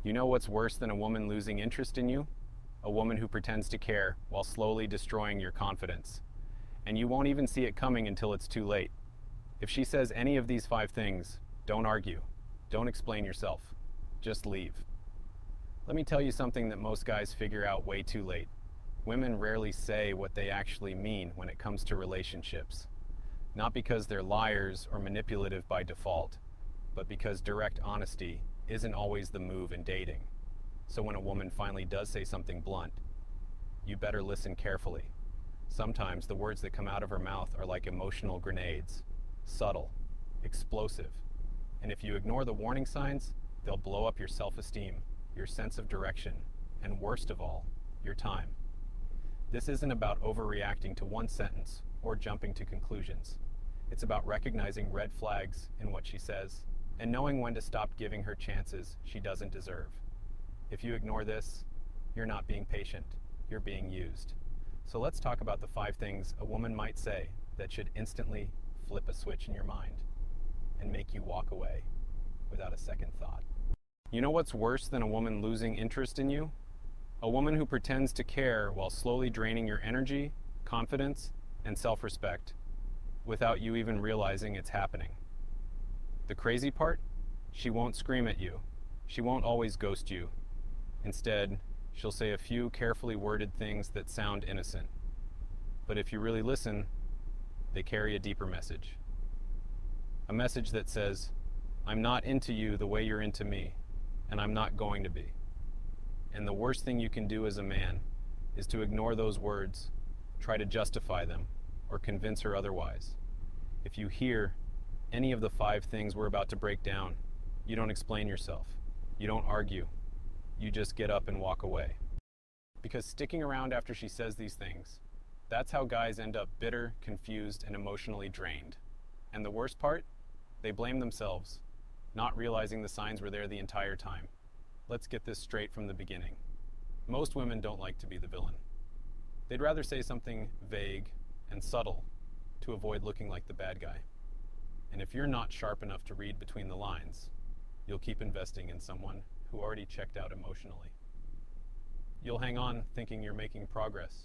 You know what's worse than a woman losing interest in you? A woman who pretends to care while slowly destroying your confidence. And you won't even see it coming until it's too late. If she says any of these 5 things, don't argue. Don't explain yourself. Just leave. Let me tell you something that most guys figure out way too late. Women rarely say what they actually mean when it comes to relationships. Not because they're liars or manipulative by default, but because direct honesty isn't always the move in dating. So when a woman finally does say something blunt, you better listen carefully. Sometimes the words that come out of her mouth are like emotional grenades, subtle, explosive. And if you ignore the warning signs, they'll blow up your self-esteem, your sense of direction, and worst of all, your time. This isn't about overreacting to one sentence or jumping to conclusions. It's about recognizing red flags in what she says and knowing when to stop giving her chances she doesn't deserve. If you ignore this, you're not being patient, you're being used. So let's talk about the 5 things a woman might say that should instantly flip a switch in your mind and make you walk away without a second thought. You know what's worse than a woman losing interest in you? A woman who pretends to care while slowly draining your energy, confidence, and self-respect without you even realizing it's happening. The crazy part? She won't scream at you. She won't always ghost you. Instead, she'll say a few carefully worded things that sound innocent. But if you really listen, they carry a deeper message. A message that says, I'm not into you the way you're into me, and I'm not going to be. And the worst thing you can do as a man is to ignore those words, try to justify them, or convince her otherwise. If you hear any of the 5 things we're about to break down, you don't explain yourself. You don't argue. You just get up and walk away. Because sticking around after she says these things, that's how guys end up bitter, confused, and emotionally drained. And the worst part? They blame themselves, not realizing the signs were there the entire time. Let's get this straight from the beginning. Most women don't like to be the villain. They'd rather say something vague and subtle to avoid looking like the bad guy. And if you're not sharp enough to read between the lines, you'll keep investing in someone who already checked out emotionally. You'll hang on thinking you're making progress,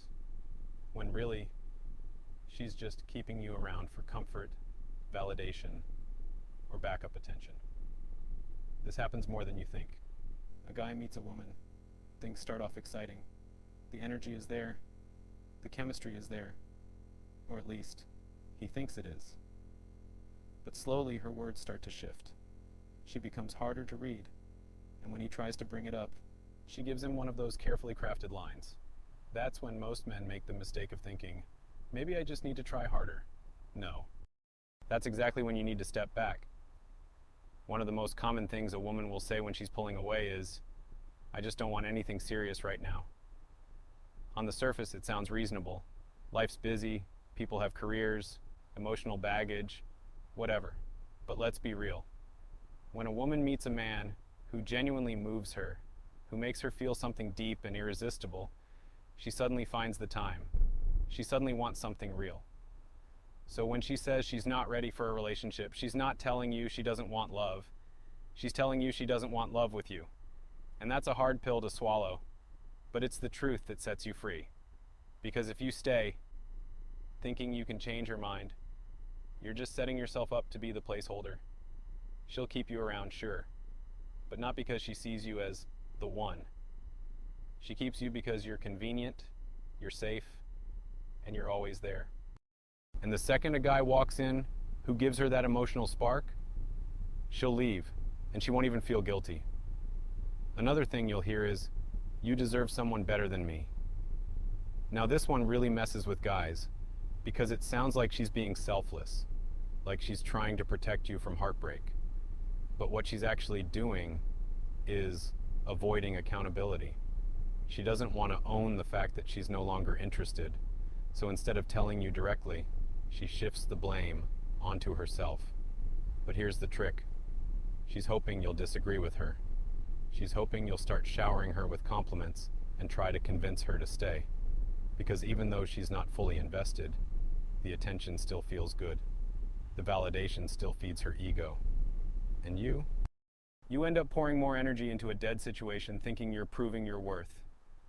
when really, she's just keeping you around for comfort, validation, or backup attention. This happens more than you think. A guy meets a woman, things start off exciting. The energy is there, the chemistry is there, or at least, he thinks it is. But slowly her words start to shift. She becomes harder to read, and when he tries to bring it up, she gives him one of those carefully crafted lines. That's when most men make the mistake of thinking, maybe I just need to try harder. No. That's exactly when you need to step back. One of the most common things a woman will say when she's pulling away is, I just don't want anything serious right now. On the surface, it sounds reasonable. Life's busy, people have careers, emotional baggage, whatever. But let's be real. When a woman meets a man who genuinely moves her, who makes her feel something deep and irresistible, she suddenly finds the time. She suddenly wants something real. So when she says she's not ready for a relationship, she's not telling you she doesn't want love. She's telling you she doesn't want love with you. And that's a hard pill to swallow, but it's the truth that sets you free. Because if you stay, thinking you can change her mind, you're just setting yourself up to be the placeholder. She'll keep you around, sure, but not because she sees you as the one. She keeps you because you're convenient, you're safe, and you're always there. And the second a guy walks in who gives her that emotional spark, she'll leave, and she won't even feel guilty. Another thing you'll hear is, you deserve someone better than me. Now this one really messes with guys, because it sounds like she's being selfless, like she's trying to protect you from heartbreak. But what she's actually doing is avoiding accountability. She doesn't want to own the fact that she's no longer interested. So instead of telling you directly, she shifts the blame onto herself. But here's the trick. She's hoping you'll disagree with her. She's hoping you'll start showering her with compliments and try to convince her to stay. Because even though she's not fully invested, the attention still feels good. The validation still feeds her ego. And you? You end up pouring more energy into a dead situation thinking you're proving your worth.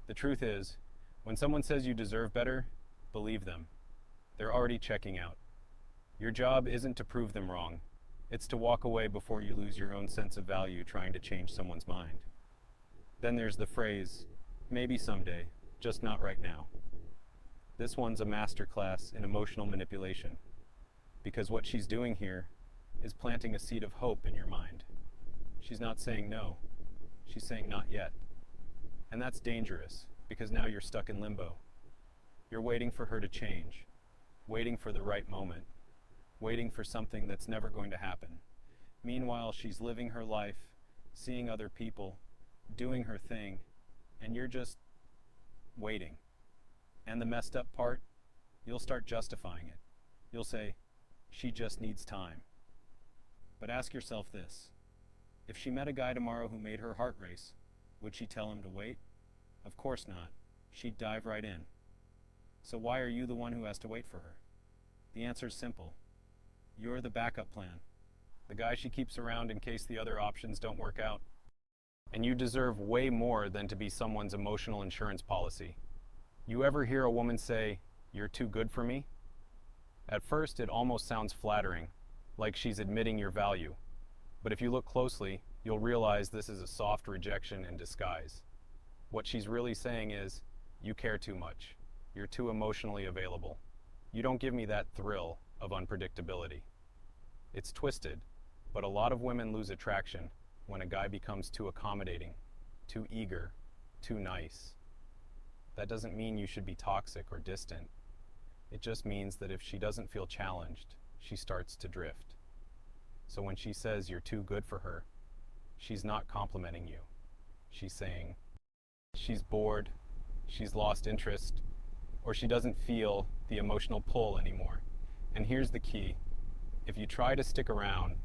The truth is, when someone says you deserve better, believe them. They're already checking out. Your job isn't to prove them wrong. It's to walk away before you lose your own sense of value trying to change someone's mind. Then there's the phrase, maybe someday, just not right now. This one's a masterclass in emotional manipulation, because what she's doing here is planting a seed of hope in your mind. She's not saying no, she's saying not yet. And that's dangerous, because now you're stuck in limbo. You're waiting for her to change, waiting for the right moment, waiting for something that's never going to happen. Meanwhile, she's living her life, seeing other people, doing her thing, and you're just waiting. And the messed up part, you'll start justifying it. You'll say, she just needs time. But ask yourself this, if she met a guy tomorrow who made her heart race, would she tell him to wait? Of course not. She'd dive right in. So why are you the one who has to wait for her? The answer's simple. You're the backup plan. The guy she keeps around in case the other options don't work out. And you deserve way more than to be someone's emotional insurance policy. You ever hear a woman say, "You're too good for me"? At first, it almost sounds flattering, like she's admitting your value. But if you look closely, you'll realize this is a soft rejection in disguise. What she's really saying is, you care too much. You're too emotionally available. You don't give me that thrill of unpredictability. It's twisted, but a lot of women lose attraction when a guy becomes too accommodating, too eager, too nice. That doesn't mean you should be toxic or distant. It just means that if she doesn't feel challenged, she starts to drift. So when she says you're too good for her, she's not complimenting you. She's saying she's bored, she's lost interest, or she doesn't feel the emotional pull anymore. And here's the key. If you try to stick around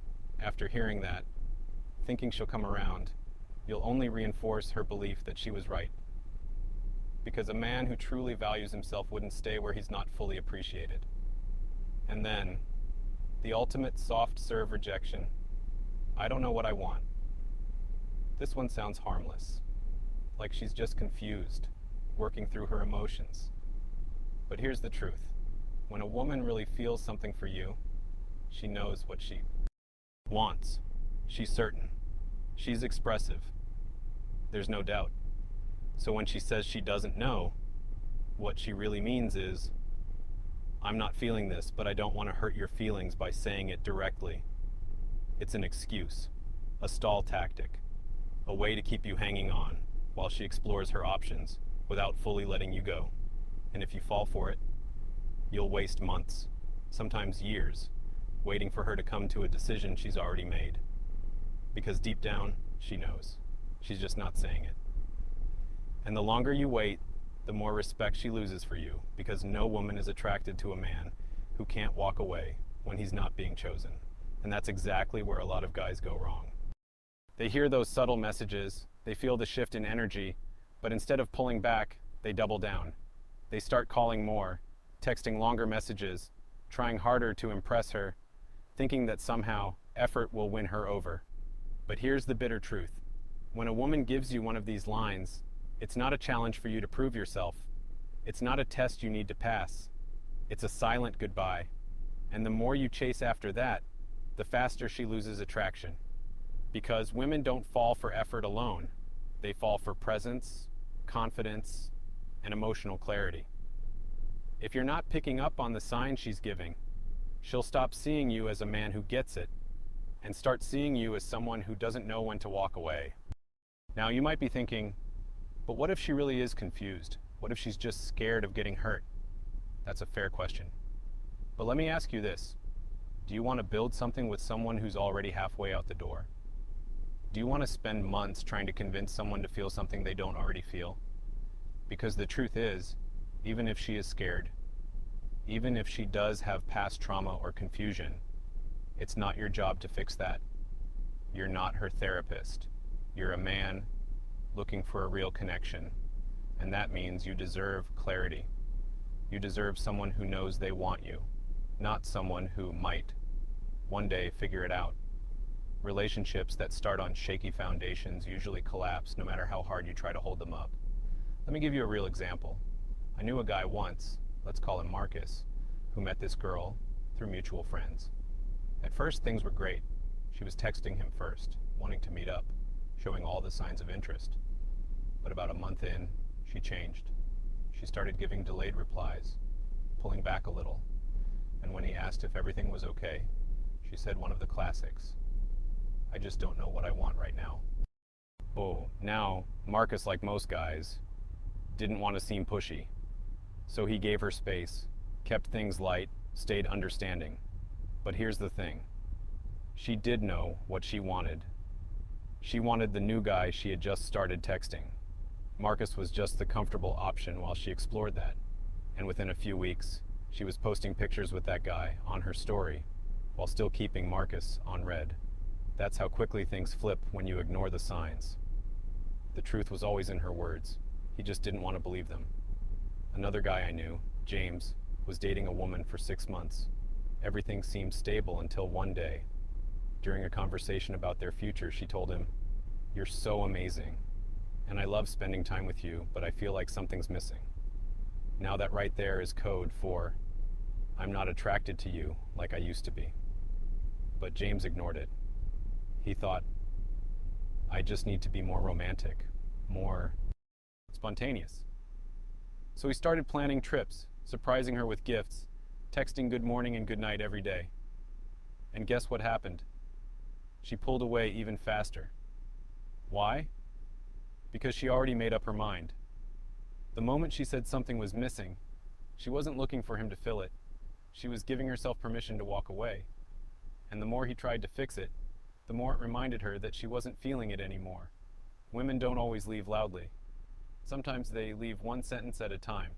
after hearing that, thinking she'll come around, you'll only reinforce her belief that she was right. Because a man who truly values himself wouldn't stay where he's not fully appreciated. And then, the ultimate soft serve rejection. I don't know what I want. This one sounds harmless, like she's just confused, working through her emotions. But here's the truth. When a woman really feels something for you, she knows what she wants. She's certain. She's expressive. There's no doubt. So when she says she doesn't know, what she really means is, I'm not feeling this, but I don't want to hurt your feelings by saying it directly. It's an excuse, a stall tactic, a way to keep you hanging on while she explores her options without fully letting you go. And if you fall for it, you'll waste months, sometimes years, waiting for her to come to a decision she's already made. Because deep down, she knows. She's just not saying it. And the longer you wait, the more respect she loses for you, because no woman is attracted to a man who can't walk away when he's not being chosen. And that's exactly where a lot of guys go wrong. They hear those subtle messages, they feel the shift in energy, but instead of pulling back, they double down. They start calling more, texting longer messages, trying harder to impress her, thinking that somehow effort will win her over. But here's the bitter truth. When a woman gives you one of these lines, it's not a challenge for you to prove yourself. It's not a test you need to pass. It's a silent goodbye. And the more you chase after that, the faster she loses attraction. Because women don't fall for effort alone. They fall for presence, confidence, and emotional clarity. If you're not picking up on the signs she's giving, she'll stop seeing you as a man who gets it and start seeing you as someone who doesn't know when to walk away. Now, you might be thinking, but what if she really is confused? What if she's just scared of getting hurt? That's a fair question. But let me ask you this. Do you want to build something with someone who's already halfway out the door? Do you want to spend months trying to convince someone to feel something they don't already feel? Because the truth is, even if she is scared, even if she does have past trauma or confusion, it's not your job to fix that. You're not her therapist. You're a man looking for a real connection, and that means you deserve clarity. You deserve someone who knows they want you, not someone who might one day figure it out. Relationships that start on shaky foundations usually collapse no matter how hard you try to hold them up. Let me give you a real example. I knew a guy once, let's call him Marcus, who met this girl through mutual friends. At first, things were great. She was texting him first, wanting to meet up, showing all the signs of interest. But about a month in, she changed. She started giving delayed replies, pulling back a little. And when he asked if everything was okay, she said one of the classics, "I just don't know what I want right now." Oh, now, Marcus, like most guys, didn't want to seem pushy. So he gave her space, kept things light, stayed understanding. But here's the thing. She did know what she wanted. She wanted the new guy she had just started texting. Marcus was just the comfortable option while she explored that. And within a few weeks, she was posting pictures with that guy on her story, while still keeping Marcus on red. That's how quickly things flip when you ignore the signs. The truth was always in her words. He just didn't want to believe them. Another guy I knew, James, was dating a woman for 6 months. Everything seemed stable until one day. During a conversation about their future, she told him, "You're so amazing, and I love spending time with you, but I feel like something's missing." Now that right there is code for, "I'm not attracted to you like I used to be." But James ignored it. He thought, "I just need to be more romantic, more spontaneous." So he started planning trips, surprising her with gifts, texting good morning and good night every day. And guess what happened? She pulled away even faster. Why? Because she already made up her mind. The moment she said something was missing, she wasn't looking for him to fill it. She was giving herself permission to walk away. And the more he tried to fix it, the more it reminded her that she wasn't feeling it anymore. Women don't always leave loudly. Sometimes they leave one sentence at a time.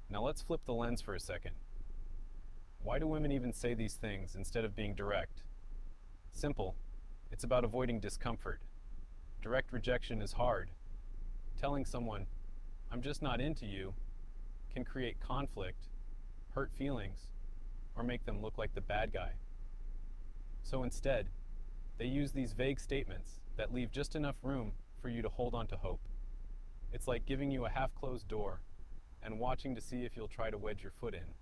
Now let's flip the lens for a second. Why do women even say these things instead of being direct? Simple. It's about avoiding discomfort. Direct rejection is hard. Telling someone, "I'm just not into you," can create conflict, hurt feelings, or make them look like the bad guy. So instead, they use these vague statements that leave just enough room for you to hold on to hope. It's like giving you a half-closed door and watching to see if you'll try to wedge your foot in.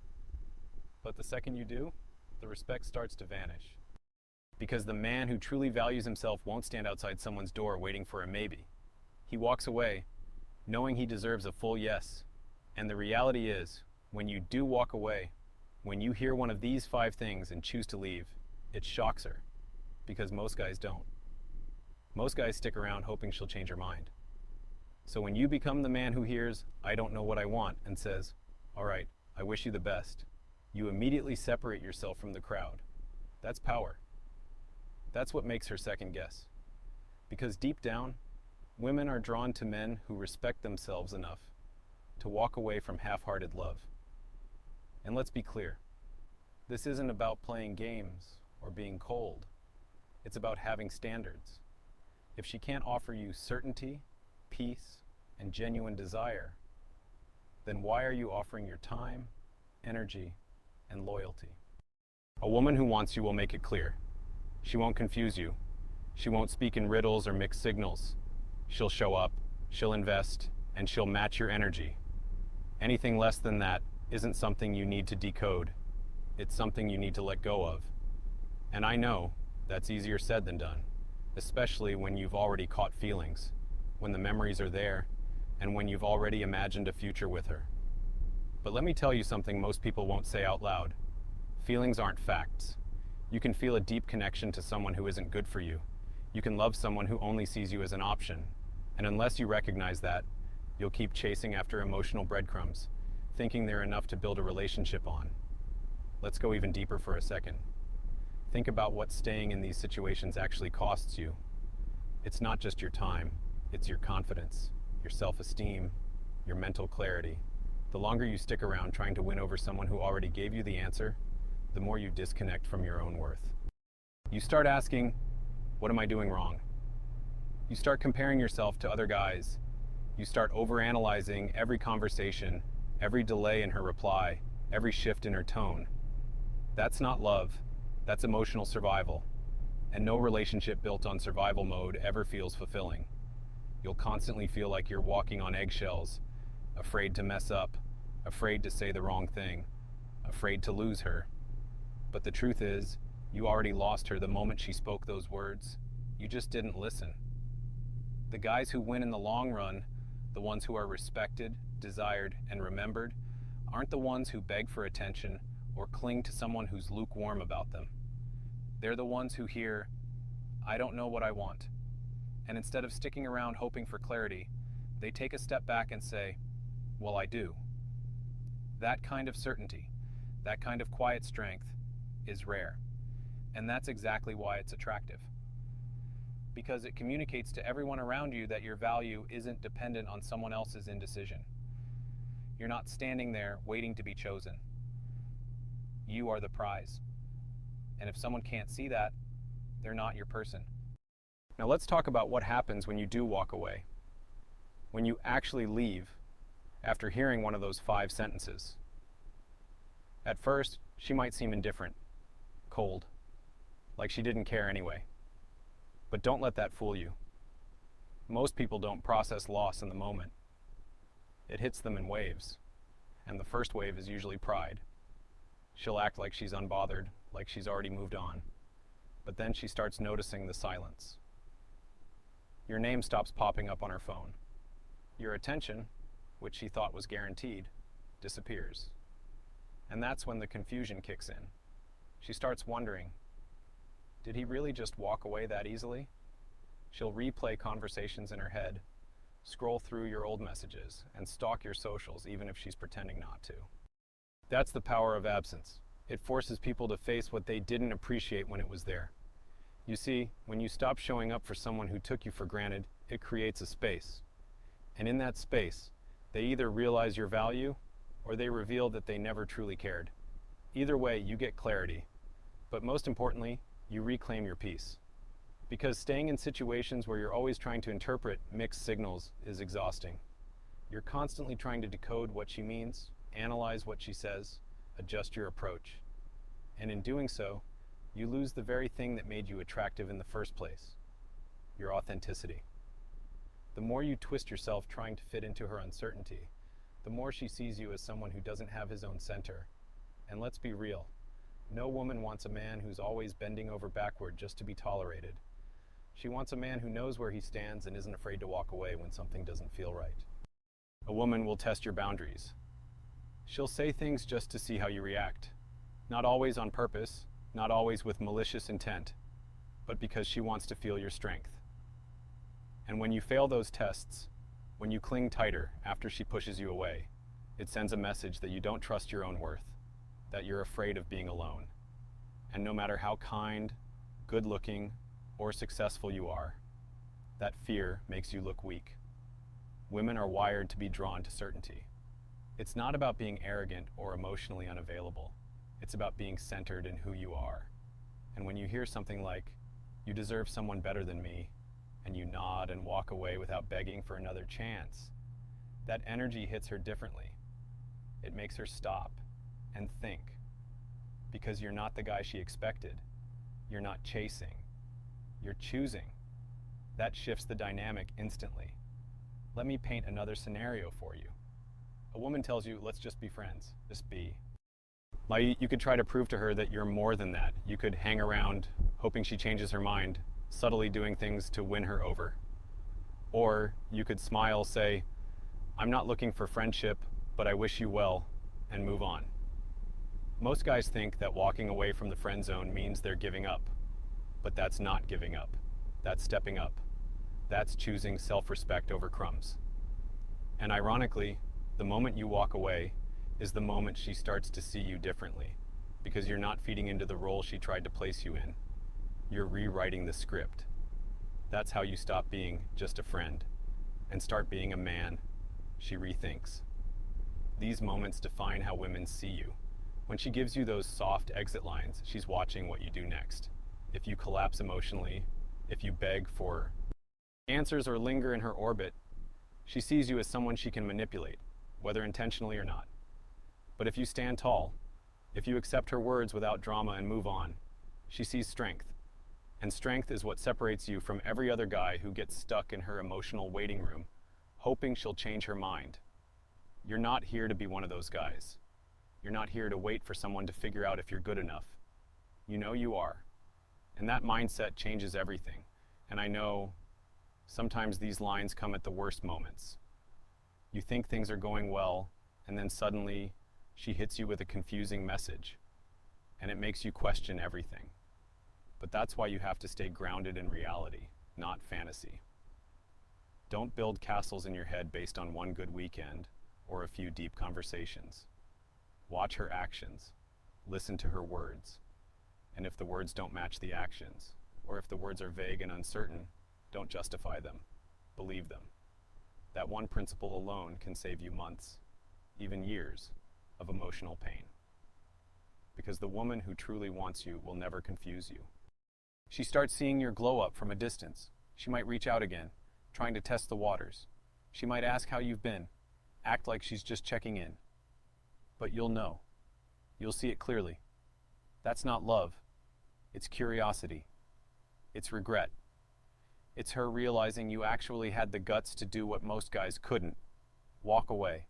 But the second you do, the respect starts to vanish. Because the man who truly values himself won't stand outside someone's door waiting for a maybe. He walks away, knowing he deserves a full yes. And the reality is, when you do walk away, when you hear one of these 5 things and choose to leave, it shocks her. Because most guys don't. Most guys stick around hoping she'll change her mind. So when you become the man who hears, "I don't know what I want," and says, "All right, I wish you the best," you immediately separate yourself from the crowd. That's power. That's what makes her second guess. Because deep down, women are drawn to men who respect themselves enough to walk away from half-hearted love. And let's be clear, this isn't about playing games or being cold. It's about having standards. If she can't offer you certainty, peace, and genuine desire, then why are you offering your time, energy, and loyalty? A woman who wants you will make it clear. She won't confuse you. She won't speak in riddles or mixed signals. She'll show up, she'll invest, and she'll match your energy. Anything less than that isn't something you need to decode. It's something you need to let go of. And I know that's easier said than done, especially when you've already caught feelings, when the memories are there, and when you've already imagined a future with her. But let me tell you something most people won't say out loud. Feelings aren't facts. You can feel a deep connection to someone who isn't good for you. You can love someone who only sees you as an option. And unless you recognize that, you'll keep chasing after emotional breadcrumbs, thinking they're enough to build a relationship on. Let's go even deeper for a second. Think about what staying in these situations actually costs you. It's not just your time, it's your confidence, your self-esteem, your mental clarity. The longer you stick around trying to win over someone who already gave you the answer, the more you disconnect from your own worth. You start asking, what am I doing wrong? You start comparing yourself to other guys. You start overanalyzing every conversation, every delay in her reply, every shift in her tone. That's not love, that's emotional survival. And no relationship built on survival mode ever feels fulfilling. You'll constantly feel like you're walking on eggshells, afraid to mess up, afraid to say the wrong thing, afraid to lose her. But the truth is, you already lost her the moment she spoke those words. You just didn't listen. The guys who win in the long run, the ones who are respected, desired, and remembered, aren't the ones who beg for attention or cling to someone who's lukewarm about them. They're the ones who hear, "I don't know what I want." And instead of sticking around hoping for clarity, they take a step back and say, "Well, I do." That kind of certainty, that kind of quiet strength, is rare. And that's exactly why it's attractive. Because it communicates to everyone around you that your value isn't dependent on someone else's indecision. You're not standing there waiting to be chosen. You are the prize. And if someone can't see that, they're not your person. Now let's talk about what happens when you do walk away. When you actually leave after hearing one of those 5 sentences. At first, she might seem indifferent, cold, like she didn't care anyway. But don't let that fool you. Most people don't process loss in the moment. It hits them in waves, and the first wave is usually pride. She'll act like she's unbothered, like she's already moved on. But then she starts noticing the silence. Your name stops popping up on her phone. Your attention, which she thought was guaranteed, disappears. And that's when the confusion kicks in. She starts wondering, did he really just walk away that easily? She'll replay conversations in her head, scroll through your old messages, and stalk your socials even if she's pretending not to. That's the power of absence. It forces people to face what they didn't appreciate when it was there. You see, when you stop showing up for someone who took you for granted, it creates a space. And in that space, they either realize your value or they reveal that they never truly cared. Either way, you get clarity. But most importantly, you reclaim your peace. Because staying in situations where you're always trying to interpret mixed signals is exhausting. You're constantly trying to decode what she means, analyze what she says, adjust your approach. And in doing so, you lose the very thing that made you attractive in the first place, your authenticity. The more you twist yourself trying to fit into her uncertainty, the more she sees you as someone who doesn't have his own center. And let's be real, no woman wants a man who's always bending over backward just to be tolerated. She wants a man who knows where he stands and isn't afraid to walk away when something doesn't feel right. A woman will test your boundaries. She'll say things just to see how you react. Not always on purpose, not always with malicious intent, but because she wants to feel your strength. And when you fail those tests, when you cling tighter after she pushes you away, it sends a message that you don't trust your own worth, that you're afraid of being alone. And no matter how kind, good-looking, or successful you are, that fear makes you look weak. Women are wired to be drawn to certainty. It's not about being arrogant or emotionally unavailable. It's about being centered in who you are. And when you hear something like, "You deserve someone better than me," and you nod and walk away without begging for another chance, that energy hits her differently. It makes her stop and think. Because you're not the guy she expected. You're not chasing. You're choosing. That shifts the dynamic instantly. Let me paint another scenario for you. A woman tells you, "Let's just be friends, just be." Like, you could try to prove to her that you're more than that. You could hang around hoping she changes her mind, subtly doing things to win her over. Or you could smile, say, "I'm not looking for friendship, but I wish you well," and move on. Most guys think that walking away from the friend zone means they're giving up. But that's not giving up. That's stepping up. That's choosing self-respect over crumbs. And ironically, the moment you walk away is the moment she starts to see you differently, because you're not feeding into the role she tried to place you in. You're rewriting the script. That's how you stop being just a friend and start being a man she rethinks. These moments define how women see you. When she gives you those soft exit lines, she's watching what you do next. If you collapse emotionally, if you beg for answers or linger in her orbit, she sees you as someone she can manipulate, whether intentionally or not. But if you stand tall, if you accept her words without drama and move on, she sees strength. And strength is what separates you from every other guy who gets stuck in her emotional waiting room, hoping she'll change her mind. You're not here to be one of those guys. You're not here to wait for someone to figure out if you're good enough. You know you are. And that mindset changes everything. And I know sometimes these lines come at the worst moments. You think things are going well, and then suddenly she hits you with a confusing message, and it makes you question everything. But that's why you have to stay grounded in reality, not fantasy. Don't build castles in your head based on one good weekend or a few deep conversations. Watch her actions, listen to her words, and if the words don't match the actions, or if the words are vague and uncertain, don't justify them. Believe them. That one principle alone can save you months, even years, of emotional pain. Because the woman who truly wants you will never confuse you. She starts seeing your glow up from a distance. She might reach out again, trying to test the waters. She might ask how you've been, act like she's just checking in. But you'll know. You'll see it clearly. That's not love. It's curiosity. It's regret. It's her realizing you actually had the guts to do what most guys couldn't. Walk away.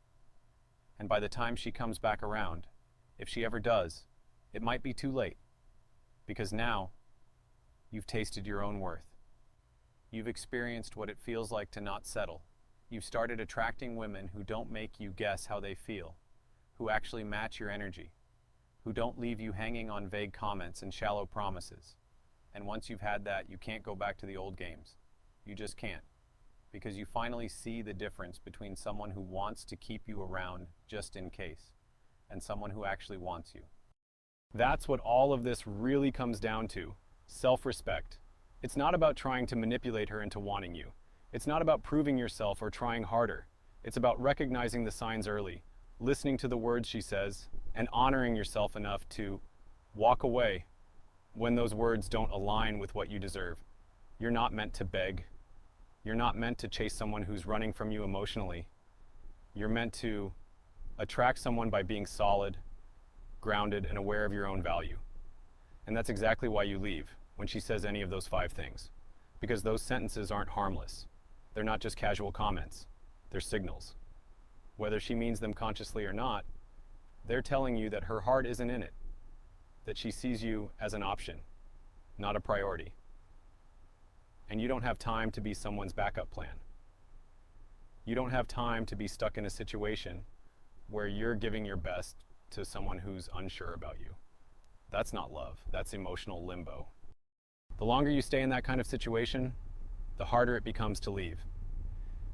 And by the time she comes back around, if she ever does, it might be too late. Because now, you've tasted your own worth. You've experienced what it feels like to not settle. You've started attracting women who don't make you guess how they feel, who actually match your energy, who don't leave you hanging on vague comments and shallow promises. And once you've had that, you can't go back to the old games. You just can't. Because you finally see the difference between someone who wants to keep you around just in case, and someone who actually wants you. That's what all of this really comes down to. Self-respect. It's not about trying to manipulate her into wanting you. It's not about proving yourself or trying harder. It's about recognizing the signs early, listening to the words she says, and honoring yourself enough to walk away when those words don't align with what you deserve. You're not meant to beg. You're not meant to chase someone who's running from you emotionally. You're meant to attract someone by being solid, grounded, and aware of your own value. And that's exactly why you leave when she says any of those 5 things. Because those sentences aren't harmless. They're not just casual comments. They're signals. Whether she means them consciously or not, they're telling you that her heart isn't in it, that she sees you as an option, not a priority. And you don't have time to be someone's backup plan. You don't have time to be stuck in a situation where you're giving your best to someone who's unsure about you. That's not love. That's emotional limbo. The longer you stay in that kind of situation, the harder it becomes to leave.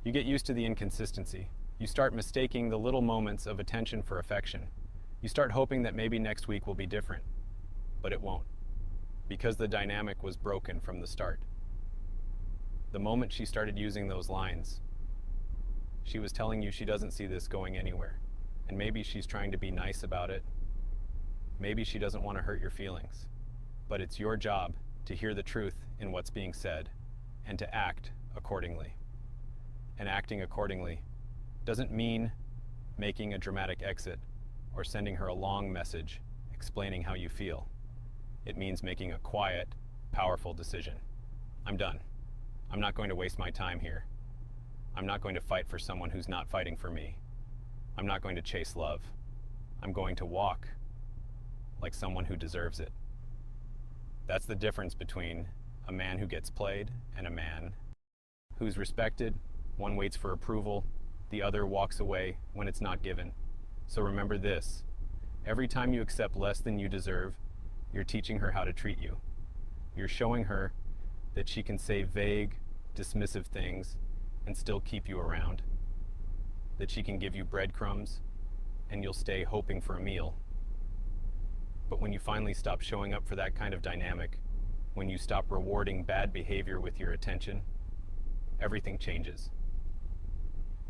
You get used to the inconsistency. You start mistaking the little moments of attention for affection. You start hoping that maybe next week will be different, but it won't, because the dynamic was broken from the start. The moment she started using those lines, she was telling you she doesn't see this going anywhere, and maybe she's trying to be nice about it. Maybe she doesn't want to hurt your feelings, but it's your job to hear the truth in what's being said and to act accordingly. And acting accordingly doesn't mean making a dramatic exit or sending her a long message explaining how you feel. It means making a quiet, powerful decision. I'm done. I'm not going to waste my time here. I'm not going to fight for someone who's not fighting for me. I'm not going to chase love. I'm going to walk like someone who deserves it. That's the difference between a man who gets played and a man who's respected. One waits for approval, the other walks away when it's not given. So remember this: every time you accept less than you deserve, you're teaching her how to treat you. You're showing her that she can say vague, dismissive things and still keep you around. That she can give you breadcrumbs and you'll stay hoping for a meal. But when you finally stop showing up for that kind of dynamic, when you stop rewarding bad behavior with your attention, everything changes.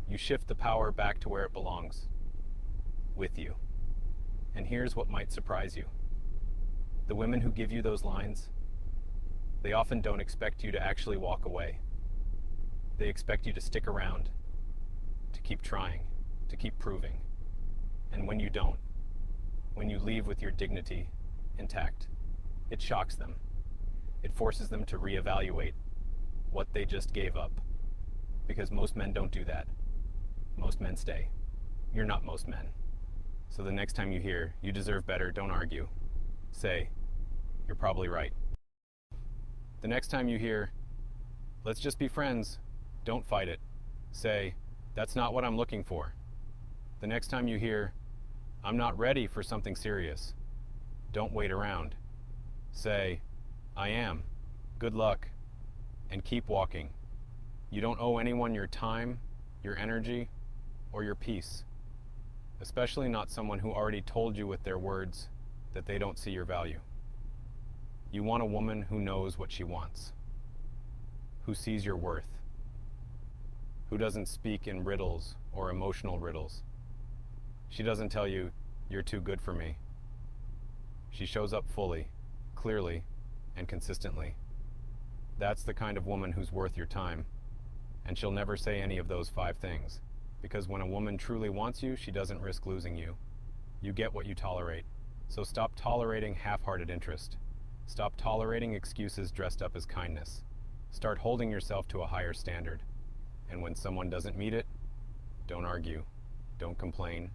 You shift the power back to where it belongs, with you. And here's what might surprise you. The women who give you those lines, they often don't expect you to actually walk away. They expect you to stick around, to keep trying, to keep proving. And when you don't, when you leave with your dignity intact, it shocks them. It forces them to reevaluate what they just gave up. Because most men don't do that. Most men stay. You're not most men. So the next time you hear, "You deserve better," don't argue. Say, "You're probably right." The next time you hear, "Let's just be friends," don't fight it. Say, "That's not what I'm looking for." The next time you hear, "I'm not ready for something serious," don't wait around. Say, "I am. Good luck," and keep walking. You don't owe anyone your time, your energy, or your peace. Especially not someone who already told you with their words that they don't see your value. You want a woman who knows what she wants, who sees your worth, who doesn't speak in riddles or emotional riddles. She doesn't tell you, "You're too good for me." She shows up fully, clearly, and consistently. That's the kind of woman who's worth your time, and she'll never say any of those 5 things. Because when a woman truly wants you, she doesn't risk losing you. You get what you tolerate. So stop tolerating half-hearted interest. Stop tolerating excuses dressed up as kindness. Start holding yourself to a higher standard. And when someone doesn't meet it, don't argue. Don't complain.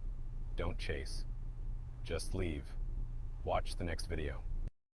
Don't chase. Just leave. Watch the next video.